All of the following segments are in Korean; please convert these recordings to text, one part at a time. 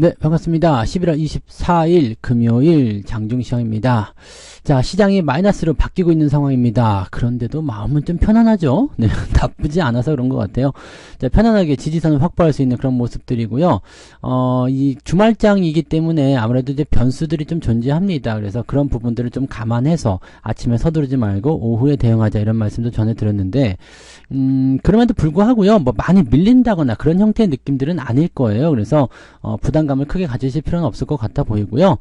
네, 반갑습니다. 11월 24일 금요일 장중시장입니다. 자, 시장이 마이너스로 바뀌고 있는 상황입니다. 그런데도 마음은 좀 편안하죠? 네, 나쁘지 않아서 그런 것 같아요. 자, 편안하게 지지선을 확보할 수 있는 그런 모습들이고요. 이 주말장이기 때문에 아무래도 이제 변수들이 좀 존재합니다. 그래서 그런 부분들을 좀 감안해서 아침에 서두르지 말고 오후에 대응하자 이런 말씀도 전해드렸는데, 그럼에도 불구하고요, 뭐 많이 밀린다거나 그런 형태의 느낌들은 아닐 거예요. 그래서, 부담감을 크게 가지실 필요는 없을 것 같아 보이고요.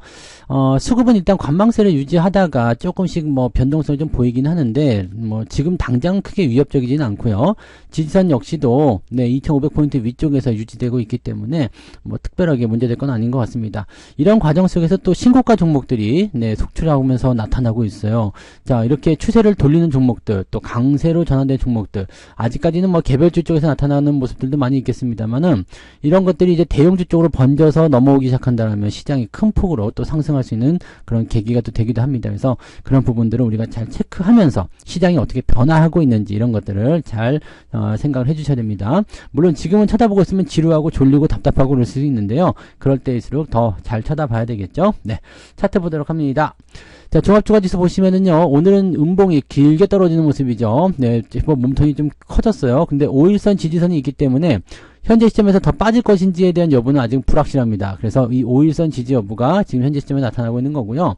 수급은 일단 관망세를 유지하다가 조금씩 뭐 변동성이 좀 보이긴 하는데, 뭐 지금 당장 크게 위협적이지는 않고요. 지지선 역시도 네, 2500포인트 위쪽에서 유지되고 있기 때문에 뭐 특별하게 문제될 건 아닌 것 같습니다. 이런 과정 속에서 또 신고가 종목들이 네, 속출하면서 나타나고 있어요. 자, 이렇게 추세를 돌리는 종목들, 또 강세로 전환된 종목들, 아직까지는 뭐 개별주 쪽에서 나타나는 모습들도 많이 있겠습니다만은 이런 것들이 이제 대형주 쪽으로 번져서 넘어오기 시작한다면 시장이 큰 폭으로 또 상승할 수 있는 그런 계기가 또 되기도 합니다. 그래서 그런 부분들을 우리가 잘 체크하면서 시장이 어떻게 변화하고 있는지 이런 것들을 잘 생각을 해주셔야 됩니다. 물론 지금은 쳐다보고 있으면 지루하고 졸리고 답답하고 그럴 수 있는데요. 그럴 때일수록 더 잘 쳐다봐야 되겠죠. 네, 차트 보도록 합니다. 자, 종합주가지수 보시면은요, 오늘은 음봉이 길게 떨어지는 모습이죠. 네, 뭐 몸통이 좀 커졌어요. 근데 5일선 지지선이 있기 때문에 현재 시점에서 더 빠질 것인지에 대한 여부는 아직 불확실합니다. 그래서 이 5일선 지지 여부가 지금 현재 시점에 나타나고 있는 거고요.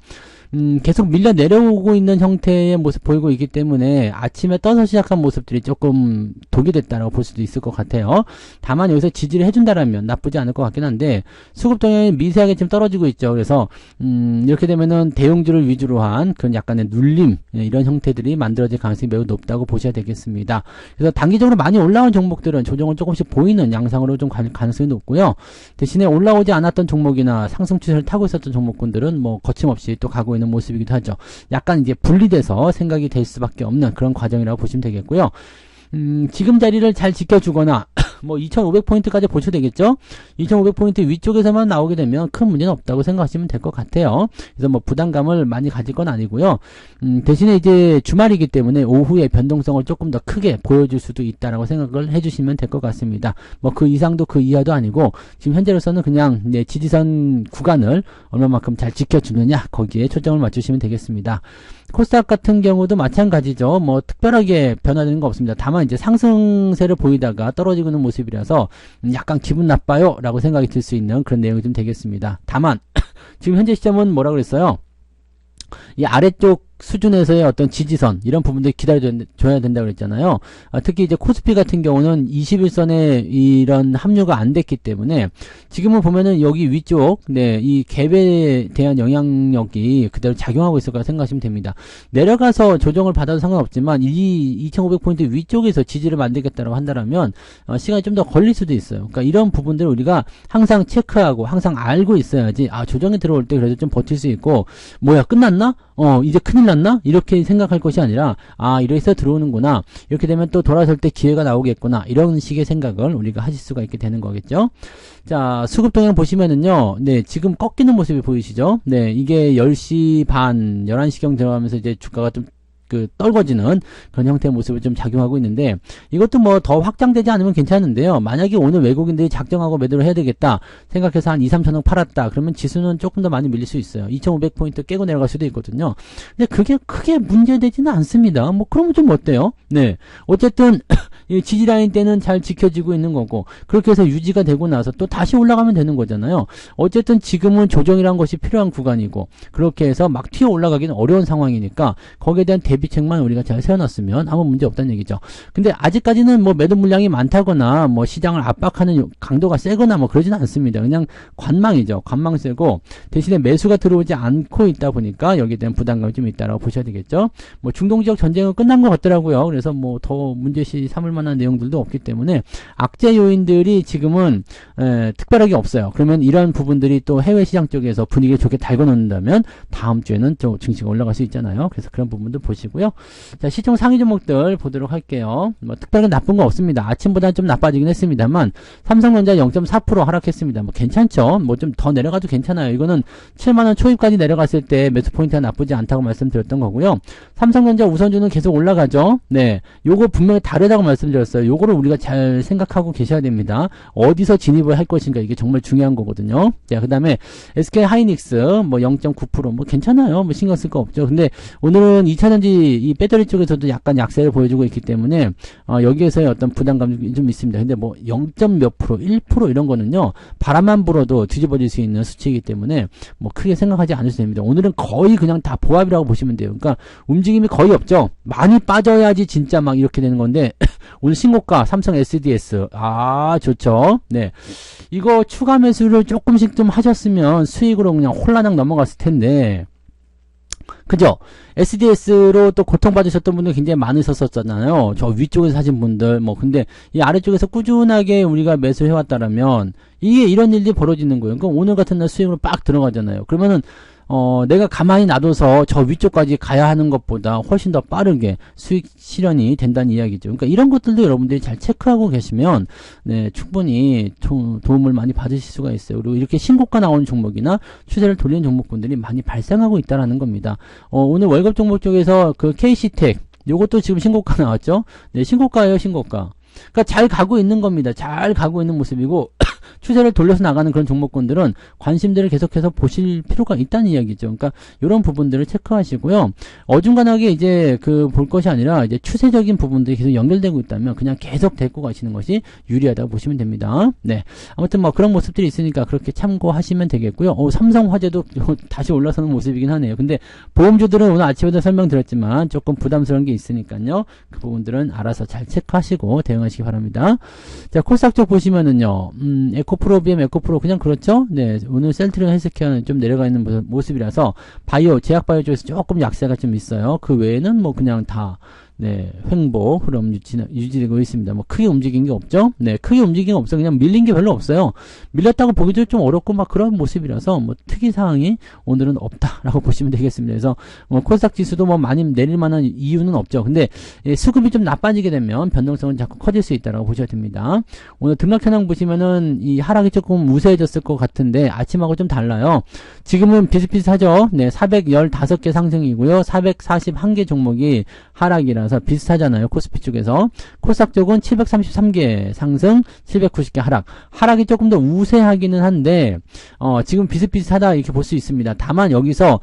계속 밀려 내려오고 있는 형태의 모습 보이고 있기 때문에 아침에 떠서 시작한 모습들이 조금 독이 됐다라고 볼 수도 있을 것 같아요. 다만 여기서 지지를 해준다라면 나쁘지 않을 것 같긴 한데 수급 동향이 미세하게 지금 떨어지고 있죠. 그래서 이렇게 되면은 대형주를 위주로 한 그런 약간의 눌림 이런 형태들이 만들어질 가능성이 매우 높다고 보셔야 되겠습니다. 그래서 단기적으로 많이 올라온 종목들은 조정을 조금씩 보이는 양상으로 좀 갈 가능성이 높고요. 대신에 올라오지 않았던 종목이나 상승 추세를 타고 있었던 종목군들은 뭐 거침없이 또 가고 있는 모습이기도 하죠. 약간 이제 분리돼서 생각이 될 수밖에 없는 그런 과정이라고 보시면 되겠고요. 지금 자리를 잘 지켜주거나 뭐 2500포인트까지 보셔도 되겠죠. 2500포인트 위쪽에서만 나오게 되면 큰 문제는 없다고 생각하시면 될 것 같아요. 그래서 뭐 부담감을 많이 가질 건 아니고요. 대신에 이제 주말이기 때문에 오후에 변동성을 조금 더 크게 보여줄 수도 있다라고 생각을 해주시면 될 것 같습니다. 뭐 그 이상도 그 이하도 아니고 지금 현재로서는 그냥 네, 지지선 구간을 얼마만큼 잘 지켜주느냐 거기에 초점을 맞추시면 되겠습니다. 코스닥 같은 경우도 마찬가지죠. 뭐 특별하게 변화되는 거 없습니다. 다만 이제 상승세를 보이다가 떨어지고 있는 모습이라서 약간 기분 나빠요 라고 생각이 들 수 있는 그런 내용이 좀 되겠습니다. 다만 지금 현재 시점은 뭐라 그랬어요? 이 아래쪽 수준에서의 어떤 지지선 이런 부분들 기다려줘야 된다고 그랬잖아요. 특히 이제 코스피 같은 경우는 21선에 이런 합류가 안 됐기 때문에 지금은 보면은 여기 위쪽 네, 이 갭에 대한 영향력이 그대로 작용하고 있을 거라 생각하시면 됩니다. 내려가서 조정을 받아도 상관없지만 이 2500포인트 위쪽에서 지지를 만들겠다고 한다면 시간이 좀 더 걸릴 수도 있어요. 그러니까 이런 부분들을 우리가 항상 체크하고 항상 알고 있어야지 조정이 들어올 때 그래도 좀 버틸 수 있고 뭐야 끝났나? 이제 큰일 났나? 이렇게 생각할 것이 아니라 이래서 들어오는구나. 이렇게 되면 또 돌아설 때 기회가 나오겠구나. 이런 식의 생각을 우리가 하실 수가 있게 되는 거겠죠. 자, 수급 동향 보시면은요. 네, 지금 꺾이는 모습이 보이시죠? 네, 이게 10시 반, 11시경 들어가면서 이제 주가가 좀 떨궈지는 그런 형태의 모습을 좀 작용하고 있는데 이것도 뭐 더 확장되지 않으면 괜찮은데요. 만약에 오늘 외국인들이 작정하고 매도를 해야 되겠다 생각해서 한 2, 3천억 팔았다 그러면 지수는 조금 더 많이 밀릴 수 있어요. 2500포인트 깨고 내려갈 수도 있거든요. 근데 그게 크게 문제되지는 않습니다. 뭐 그러면 좀 어때요? 네, 어쨌든 이 지지라인 때는 잘 지켜지고 있는 거고 그렇게 해서 유지가 되고 나서 또 다시 올라가면 되는 거잖아요. 어쨌든 지금은 조정이란 것이 필요한 구간이고 그렇게 해서 막 튀어 올라가기는 어려운 상황이니까 거기에 대한 대비책만 우리가 잘 세워놨으면 아무 문제 없다는 얘기죠. 근데 아직까지는 뭐 매도 물량이 많다거나 뭐 시장을 압박하는 강도가 세거나 뭐 그러지는 않습니다. 그냥 관망이죠. 관망세고 대신에 매수가 들어오지 않고 있다 보니까 여기에 대한 부담감이 좀 있다라고 보셔야 되겠죠. 뭐 중동 지역 전쟁은 끝난 것 같더라고요. 그래서 뭐 더 문제시 삼을 만한 내용들도 없기 때문에 악재 요인들이 지금은 특별하게 없어요. 그러면 이런 부분들이 또 해외 시장 쪽에서 분위기를 좋게 달궈 놓는다면 다음 주에는 또 증시가 올라갈 수 있잖아요. 그래서 그런 부분도 보시고 보시고요. 자, 시총 상위 종목들 보도록 할게요. 뭐 특별히 나쁜 거 없습니다. 아침보다는 좀 나빠지긴 했습니다만 삼성전자 0.4% 하락했습니다. 뭐 괜찮죠. 뭐 좀 더 내려가도 괜찮아요. 이거는 7만원 초입까지 내려갔을 때 매수 포인트가 나쁘지 않다고 말씀드렸던 거고요. 삼성전자 우선주는 계속 올라가죠. 네, 요거 분명히 다르다고 말씀드렸어요. 요거를 우리가 잘 생각하고 계셔야 됩니다. 어디서 진입을 할 것인가, 이게 정말 중요한 거거든요. 자, 그 다음에 SK 하이닉스 뭐 0.9% 뭐 괜찮아요. 뭐 신경 쓸 거 없죠. 근데 오늘은 2차전지 이 배터리 쪽에서도 약간 약세를 보여주고 있기 때문에 여기에서의 어떤 부담감이 좀 있습니다. 근데 뭐 0. 몇 프로, 1% 이런 거는요, 바람만 불어도 뒤집어질 수 있는 수치이기 때문에 뭐 크게 생각하지 않으셔도 됩니다. 오늘은 거의 그냥 다 보합이라고 보시면 돼요. 그러니까 움직임이 거의 없죠. 많이 빠져야지 진짜 막 이렇게 되는 건데 오늘 신고가 삼성 SDS 좋죠. 네, 이거 추가 매수를 조금씩 좀 하셨으면 수익으로 그냥 홀라당 넘어갔을 텐데, 그죠? SDS로 또 고통받으셨던 분들 굉장히 많으셨었잖아요. 저 위쪽에서 사신 분들, 뭐, 근데 이 아래쪽에서 꾸준하게 우리가 매수해왔다라면, 이게 이런 일이 벌어지는 거예요. 그럼 오늘 같은 날 수익으로 빡 들어가잖아요. 그러면은, 내가 가만히 놔둬서 저 위쪽까지 가야 하는 것보다 훨씬 더 빠르게 수익 실현이 된다는 이야기죠. 그러니까 이런 것들도 여러분들이 잘 체크하고 계시면, 네, 충분히 도움을 많이 받으실 수가 있어요. 그리고 이렇게 신고가 나오는 종목이나 추세를 돌리는 종목군들이 많이 발생하고 있다라는 겁니다. 오늘 월급 종목 쪽에서 그 KC텍, 요것도 지금 신고가 나왔죠? 네, 신고가예요, 신고가. 그러니까 잘 가고 있는 겁니다. 잘 가고 있는 모습이고, 추세를 돌려서 나가는 그런 종목군들은 관심들을 계속해서 보실 필요가 있다는 이야기죠. 그러니까 이런 부분들을 체크하시고요. 어중간하게 이제 볼 것이 아니라 이제 추세적인 부분들이 계속 연결되고 있다면 그냥 계속 데리고 가시는 것이 유리하다고 보시면 됩니다. 네, 아무튼 뭐 그런 모습들이 있으니까 그렇게 참고하시면 되겠고요. 삼성화재도 다시 올라서는 모습이긴 하네요. 근데 보험주들은 오늘 아침에도 설명드렸지만 조금 부담스러운 게 있으니까요. 그 부분들은 알아서 잘 체크하시고 대응하시기 바랍니다. 자, 코스닥 쪽 보시면은요. 에코프로, BM, 에코프로 그냥 그렇죠? 네, 오늘 셀트리온 헬스케어는 좀 내려가 있는 모습이라서 바이오, 제약바이오 쪽에서 조금 약세가 좀 있어요. 그 외에는 뭐 그냥 다 네, 횡보 흐름 유지되고 있습니다. 뭐 크게 움직인 게 없죠? 네, 크게 움직인 게 없어요. 그냥 밀린 게 별로 없어요. 밀렸다고 보기도 좀 어렵고 막 그런 모습이라서 뭐 특이 사항이 오늘은 없다라고 보시면 되겠습니다. 그래서 코스닥 지수도 뭐 많이 내릴 만한 이유는 없죠. 근데 수급이 좀 나빠지게 되면 변동성은 자꾸 커질 수 있다라고 보셔야 됩니다. 오늘 등락 현황 보시면은 이 하락이 조금 우세해졌을 것 같은데 아침하고 좀 달라요. 지금은 비슷비슷하죠. 네, 415개 상승이고요. 441개 종목이 하락이라서 비슷하잖아요. 코스피 쪽에서. 코스닥 쪽은 733개 상승, 790개 하락. 하락이 조금 더 우세하기는 한데 지금 비슷비슷하다 이렇게 볼 수 있습니다. 다만 여기서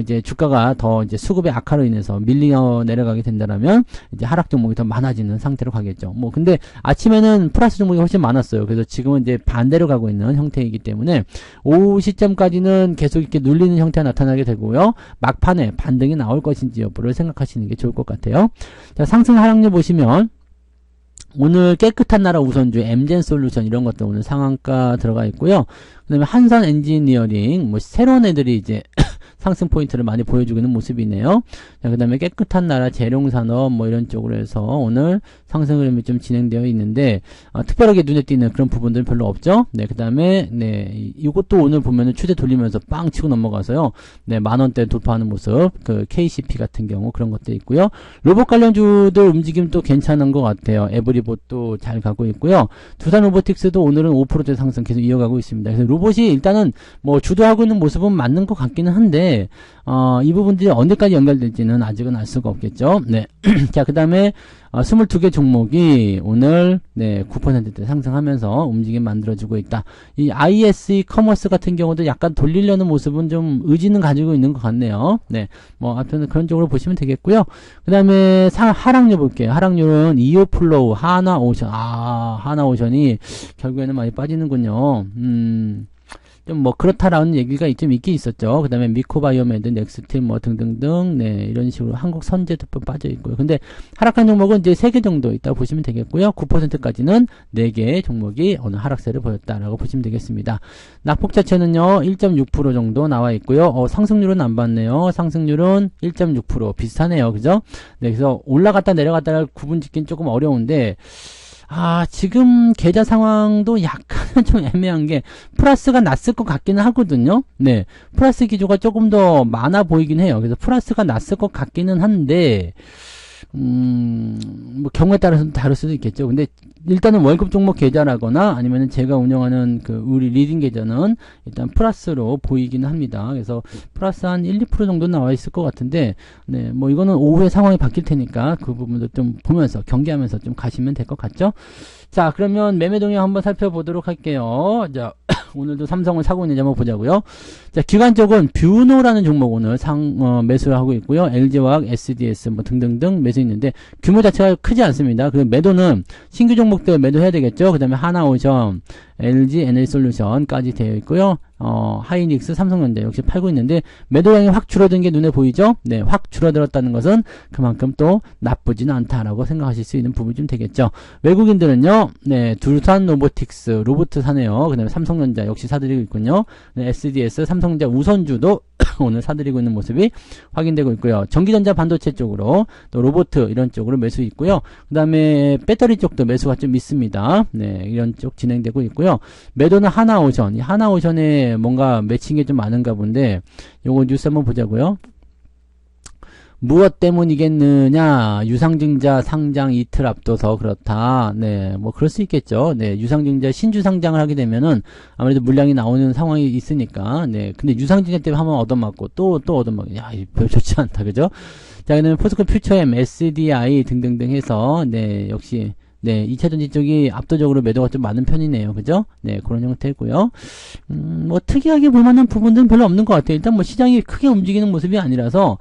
이제 주가가 더 이제 수급의 악화로 인해서 밀려 내려가게 된다라면 이제 하락 종목이 더 많아지는 상태로 가겠죠. 뭐 근데 아침에는 플러스 종목이 훨씬 많았어요. 그래서 지금은 이제 반대로 가고 있는 형태이기 때문에 오후 시점까지는 계속 이렇게 눌리는 형태가 나타나게 되고요. 막판에 반등이 나올 것인지 여부를 생각하시는 게 좋을 것 같아요. 자, 상승 하락률 보시면 오늘 깨끗한 나라 우선주, 엠젠솔루션 이런 것도 오늘 상한가 들어가 있고요. 그 다음에 한산 엔지니어링, 뭐 새로운 애들이 이제 상승 포인트를 많이 보여주고 있는 모습이네요. 자, 그 다음에 깨끗한 나라 재룡산업 뭐 이런 쪽으로 해서 오늘 상승 흐름이 좀 진행되어 있는데 특별하게 눈에 띄는 그런 부분들은 별로 없죠. 네, 그 다음에 네, 이것도 오늘 보면은 추세 돌리면서 빵 치고 넘어가서요. 네, 만원대 돌파하는 모습, 그 KCP 같은 경우 그런 것도 있고요. 로봇 관련주들 움직임도 괜찮은 것 같아요. 에브리봇도 잘 가고 있고요. 두산 로보틱스도 오늘은 5%대 상승 계속 이어가고 있습니다. 그래서 로봇이 일단은 뭐 주도하고 있는 모습은 맞는 것 같기는 한데 이 부분들이 언제까지 연결될지는 아직은 알 수가 없겠죠. 네. 자, 그 다음에 22개 종목이 오늘 네 9%대 상승하면서 움직임 만들어주고 있다. 이 ISE 커머스 같은 경우도 약간 돌리려는 모습은 좀 의지는 가지고 있는 것 같네요. 네, 뭐 하여튼 그런 쪽으로 보시면 되겠고요. 그 다음에 하락률 볼게요. 하락률은 이오플로우, 하나오션. 하나오션이 결국에는 많이 빠지는군요. 좀 뭐 그렇다라는 얘기가 좀 있긴 있었죠. 그 다음에 미코바이오메드, 넥스틸 뭐 등등등 네 이런 식으로 한국 선제도 빠져 있고요. 근데 하락한 종목은 이제 3개 정도 있다고 보시면 되겠고요. 9%까지는 4개의 종목이 오늘 하락세를 보였다라고 보시면 되겠습니다. 낙폭 자체는요 1.6% 정도 나와 있고요. 상승률은 안 봤네요. 상승률은 1.6% 비슷하네요. 그죠? 네, 그래서 올라갔다 내려갔다를 구분 짓긴 조금 어려운데 지금 계좌 상황도 약간은 좀 애매한 게 플러스가 났을 것 같기는 하거든요. 네. 플러스 기조가 조금 더 많아 보이긴 해요. 그래서 플러스가 났을 것 같기는 한데, 뭐 경우에 따라서는 다를 수도 있겠죠. 근데 일단은 월급 종목 계좌라거나 아니면은 제가 운영하는 우리 리딩 계좌는 일단 플러스로 보이기는 합니다. 그래서 플러스 한 1, 2% 정도 나와 있을 것 같은데, 네, 뭐 이거는 오후에 상황이 바뀔 테니까 그 부분도 좀 보면서 경계하면서 좀 가시면 될 것 같죠. 자, 그러면 매매 동향 한번 살펴보도록 할게요. 자, 오늘도 삼성을 사고 있는지 한번 보자고요. 자, 기관 쪽은 뷰노라는 종목 오늘 매수를 하고 있고요. LG화학, SDS 뭐 등등등 매수 있는데 규모 자체가 크지 않습니다. 그리고 매도는 신규 종목들 매도해야 되겠죠. 그 다음에 하나오션, LG 에너지솔루션까지 되어 있고요. 하이닉스, 삼성전자 역시 팔고 있는데 매도량이 확 줄어든 게 눈에 보이죠? 네, 확 줄어들었다는 것은 그만큼 또 나쁘지는 않다라고 생각하실 수 있는 부분이 좀 되겠죠. 외국인들은요, 네, 두산 로보틱스, 로보트 사네요. 그 다음에 삼성전자 역시 사들이고 있군요. 네, SDS, 삼성전자 우선주도 오늘 사들이고 있는 모습이 확인되고 있고요. 전기전자 반도체 쪽으로 또 로보트 이런 쪽으로 매수 있고요. 그 다음에 배터리 쪽도 매수가 좀 있습니다. 네, 이런 쪽 진행되고 있고요. 매도는 하나오션, 이 하나오션에 뭔가 매칭이 좀 많은가 본데 요거 뉴스 한번 보자고요. 무엇 때문이겠느냐? 유상증자 상장 이틀 앞둬서 그렇다. 네, 뭐 그럴 수 있겠죠. 네, 유상증자 신주 상장을 하게 되면은 아무래도 물량이 나오는 상황이 있으니까. 네, 근데 유상증자 때문에 한번 얻어맞고 또 얻어맞고, 야, 별 좋지 않다, 그죠? 자, 그다음에 포스코 퓨처엠, SDI 등등등 해서 네, 역시. 네, 2차전지 쪽이 압도적으로 매도가 좀 많은 편이네요. 그죠? 네, 그런 형태고요. 뭐 특이하게 볼만한 부분들은 별로 없는 것 같아요. 일단 뭐 시장이 크게 움직이는 모습이 아니라서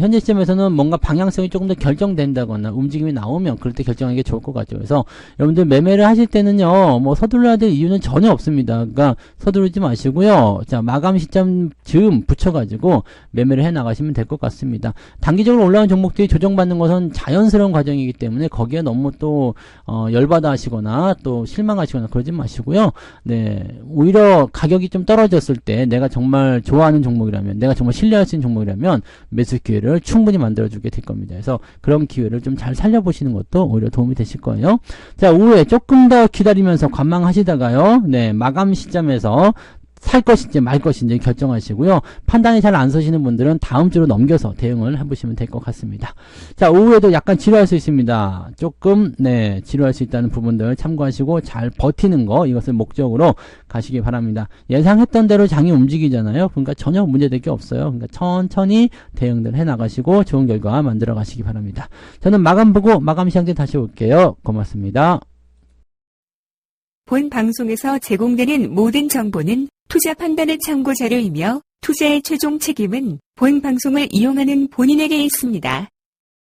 현재 시점에서는 뭔가 방향성이 조금 더 결정된다거나 움직임이 나오면 그럴 때 결정하는 게 좋을 것 같죠. 그래서 여러분들 매매를 하실 때는요, 뭐 서둘러야 될 이유는 전혀 없습니다. 그러니까 서두르지 마시고요. 자, 마감 시점 즈음 붙여가지고 매매를 해 나가시면 될 것 같습니다. 단기적으로 올라온 종목들이 조정받는 것은 자연스러운 과정이기 때문에 거기에 너무 또 열받아 하시거나 또 실망하시거나 그러지 마시고요. 네, 오히려 가격이 좀 떨어졌을 때 내가 정말 좋아하는 종목이라면, 내가 정말 신뢰할 수 있는 종목이라면 매수 기회를 충분히 만들어주게 될 겁니다. 그래서 그런 기회를 좀 잘 살려보시는 것도 오히려 도움이 되실 거예요. 자, 오후에 조금 더 기다리면서 관망하시다가요. 네, 마감 시점에서 살 것인지 말 것인지 결정하시고요. 판단이 잘 안 서시는 분들은 다음 주로 넘겨서 대응을 해보시면 될 것 같습니다. 자, 오후에도 약간 지루할 수 있습니다. 조금 네, 지루할 수 있다는 부분들 참고하시고 잘 버티는 거, 이것을 목적으로 가시기 바랍니다. 예상했던 대로 장이 움직이잖아요. 그러니까 전혀 문제될 게 없어요. 그러니까 천천히 대응들 해나가시고 좋은 결과 만들어 가시기 바랍니다. 저는 마감 보고 마감 시장 때 다시 올게요. 고맙습니다. 본 방송에서 제공되는 모든 정보는 투자 판단의 참고 자료이며 투자의 최종 책임은 본 방송을 이용하는 본인에게 있습니다.